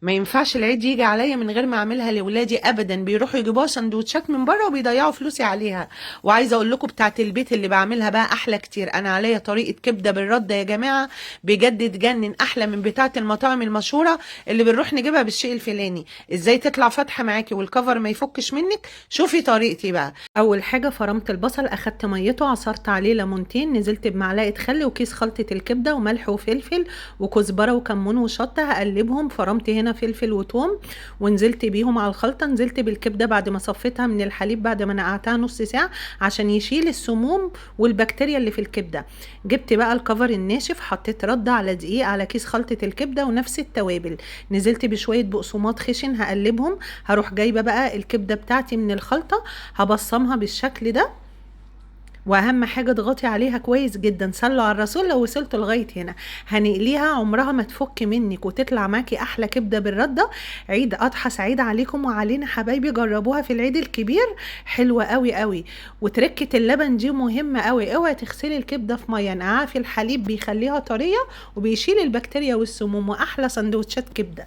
ما ينفعش العيد يجي عليا من غير ما اعملها لاولادي ابدا، بيروحوا يجيبوها سندوتشات من بره وبيضيعوا فلوسي عليها. وعايزه اقول لكم بتاعه البيت اللي بعملها بقى احلى كتير. انا عليا طريقه كبده بالرده يا جماعه، بجد تجنن، احلى من بتاعه المطاعم المشهوره اللي بنروح نجيبها بالشيء الفلاني. ازاي تطلع فاتحه معاكي والكفر ما يفكش منك؟ شوفي طريقتي بقى. اول حاجه فرمت البصل، اخدت ميته، عصرت عليه ليمونتين، نزلت بمعلقه خل وكيس خلطه الكبده وملح وفلفل وكزبره وكمون وشطه، هقلبهم. فرمت هنا فلفل وثوم ونزلت بيهم على الخلطه. نزلت بالكبده بعد ما صفيتها من الحليب بعد ما نقعتها نص ساعه عشان يشيل السموم والبكتيريا اللي في الكبده. جبت بقى الكفر الناشف، حطيت رده على دقيق على كيس خلطه الكبده ونفس التوابل. نزلت بشويه بقسماط خشن هقلبهم. هروح جايبه بقى الكبده بتاعتي من الخلطه، هبصمها بالشكل ده. واهم حاجه اضغطي عليها كويس جدا. صلوا على الرسول لو وصلتوا لغايه هنا. هنقليها عمرها ما تفك منك وتطلع معاكي احلى كبده بالرده. عيد اضحى سعيد عليكم وعلينا حبايبي، جربوها في العيد الكبير، حلوه قوي قوي. وتركه اللبن دي مهمه قوي، اوعي تغسلي الكبده في ميه نقعها في الحليب، بيخليها طريه وبيشيل البكتيريا والسموم، واحلى سندوتشات كبده.